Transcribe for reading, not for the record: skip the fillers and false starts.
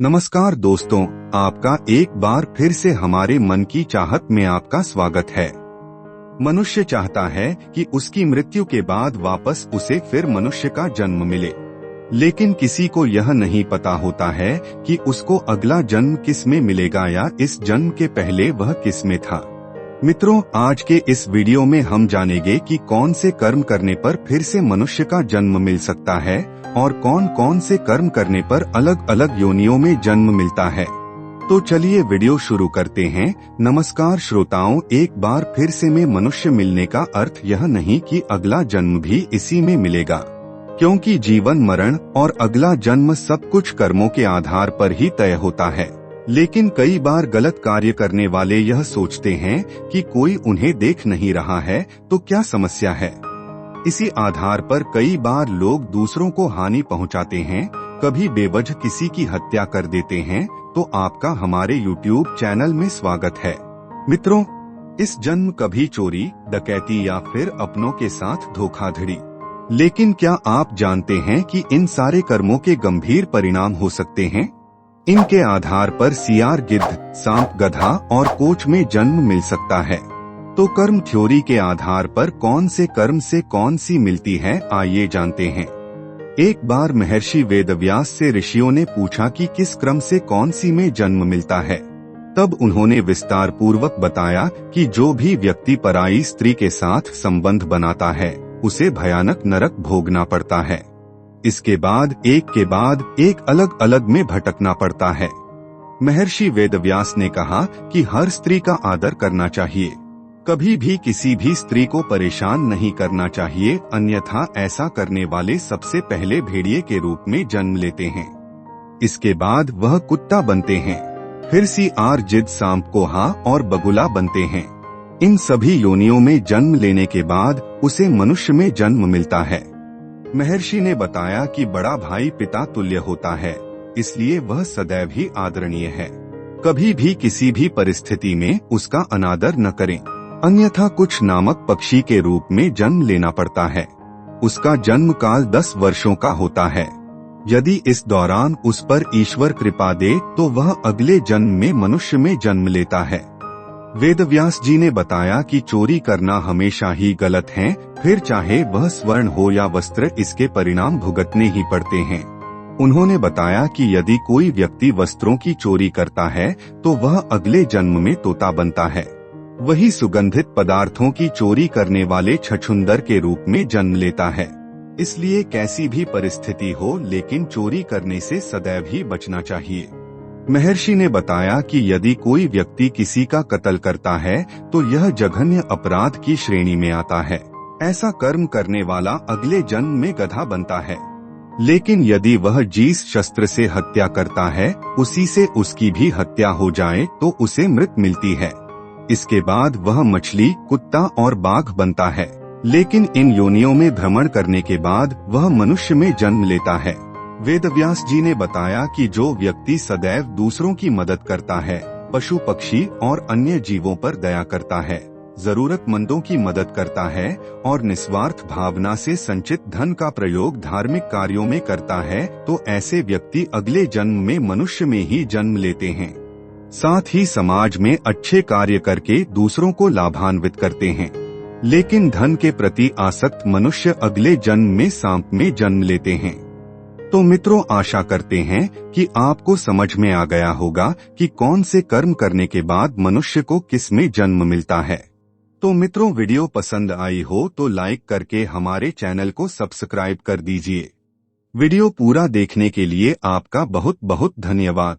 नमस्कार दोस्तों, आपका एक बार फिर से हमारे मन की चाहत में आपका स्वागत है। मनुष्य चाहता है कि उसकी मृत्यु के बाद वापस उसे फिर मनुष्य का जन्म मिले, लेकिन किसी को यह नहीं पता होता है कि उसको अगला जन्म किस में मिलेगा या इस जन्म के पहले वह किस में था। मित्रों, आज के इस वीडियो में हम जानेंगे कि कौन से कर्म करने पर फिर से मनुष्य का जन्म मिल सकता है और कौन कौन से कर्म करने पर अलग अलग योनियों में जन्म मिलता है। तो चलिए वीडियो शुरू करते हैं। नमस्कार श्रोताओं, एक बार फिर से में मनुष्य मिलने का अर्थ यह नहीं कि अगला जन्म भी इसी में मिलेगा, क्योंकि जीवन मरण और अगला जन्म सब कुछ कर्मों के आधार पर ही तय होता है। लेकिन कई बार गलत कार्य करने वाले यह सोचते हैं कि कोई उन्हें देख नहीं रहा है तो क्या समस्या है। इसी आधार पर कई बार लोग दूसरों को हानि पहुंचाते हैं, कभी बेवजह किसी की हत्या कर देते हैं। तो आपका हमारे YouTube चैनल में स्वागत है। मित्रों, इस जन्म कभी चोरी, डकैती या फिर अपनों के साथ धोखाधड़ी, लेकिन क्या आप जानते हैं कि इन सारे कर्मों के गंभीर परिणाम हो सकते हैं। इनके आधार पर सियार, गिद्ध, सांप, गधा और कोच में जन्म मिल सकता है। तो कर्म थ्योरी के आधार पर कौन से कर्म से कौन सी मिलती है, आइए जानते हैं। एक बार महर्षि वेदव्यास से ऋषियों ने पूछा कि किस क्रम से कौन सी में जन्म मिलता है। तब उन्होंने विस्तार पूर्वक बताया कि जो भी व्यक्ति पराई स्त्री के साथ संबंध बनाता है उसे भयानक नरक भोगना पड़ता है। इसके बाद एक के बाद एक अलग अलग में भटकना पड़ता है। महर्षि वेदव्यास ने कहा कि हर स्त्री का आदर करना चाहिए, कभी भी किसी भी स्त्री को परेशान नहीं करना चाहिए, अन्यथा ऐसा करने वाले सबसे पहले भेड़िए के रूप में जन्म लेते हैं। इसके बाद वह कुत्ता बनते हैं, फिर सियार, जिद, सांप, कोहा और बगुला बनते हैं। इन सभी योनियों में जन्म लेने के बाद उसे मनुष्य में जन्म मिलता है। महर्षि ने बताया कि बड़ा भाई पिता तुल्य होता है, इसलिए वह सदैव ही आदरणीय है। कभी भी किसी भी परिस्थिति में उसका अनादर न करें, अन्यथा कुछ नामक पक्षी के रूप में जन्म लेना पड़ता है। उसका जन्म काल 10 वर्षों का होता है। यदि इस दौरान उस पर ईश्वर कृपा दे तो वह अगले जन्म में मनुष्य में जन्म लेता है। वेदव्यास जी ने बताया कि चोरी करना हमेशा ही गलत है, फिर चाहे वह स्वर्ण हो या वस्त्र, इसके परिणाम भुगतने ही पड़ते हैं। उन्होंने बताया कि यदि कोई व्यक्ति वस्त्रों की चोरी करता है तो वह अगले जन्म में तोता बनता है। वही सुगंधित पदार्थों की चोरी करने वाले छछूंदर के रूप में जन्म लेता है। इसलिए कैसी भी परिस्थिति हो, लेकिन चोरी करने से सदैव ही बचना चाहिए। महर्षि ने बताया कि यदि कोई व्यक्ति किसी का कत्ल करता है तो यह जघन्य अपराध की श्रेणी में आता है। ऐसा कर्म करने वाला अगले जन्म में गधा बनता है। लेकिन यदि वह जिस शस्त्र से हत्या करता है उसी से उसकी भी हत्या हो जाए तो उसे मृत मिलती है। इसके बाद वह मछली, कुत्ता और बाघ बनता है। लेकिन इन योनियों में भ्रमण करने के बाद वह मनुष्य में जन्म लेता है। वेदव्यास जी ने बताया कि जो व्यक्ति सदैव दूसरों की मदद करता है, पशु, पक्षी और अन्य जीवों पर दया करता है, जरूरतमंदों की मदद करता है और निस्वार्थ भावना से संचित धन का प्रयोग धार्मिक कार्यों में करता है, तो ऐसे व्यक्ति अगले जन्म में मनुष्य में ही जन्म लेते हैं। साथ ही समाज में अच्छे कार्य करके दूसरों को लाभान्वित करते हैं। लेकिन धन के प्रति आसक्त मनुष्य अगले जन्म में सांप में जन्म लेते हैं। तो मित्रों, आशा करते हैं कि आपको समझ में आ गया होगा कि कौन से कर्म करने के बाद मनुष्य को किस में जन्म मिलता है। तो मित्रों, वीडियो पसंद आई हो तो लाइक करके हमारे चैनल को सब्सक्राइब कर दीजिए। वीडियो पूरा देखने के लिए आपका बहुत बहुत धन्यवाद।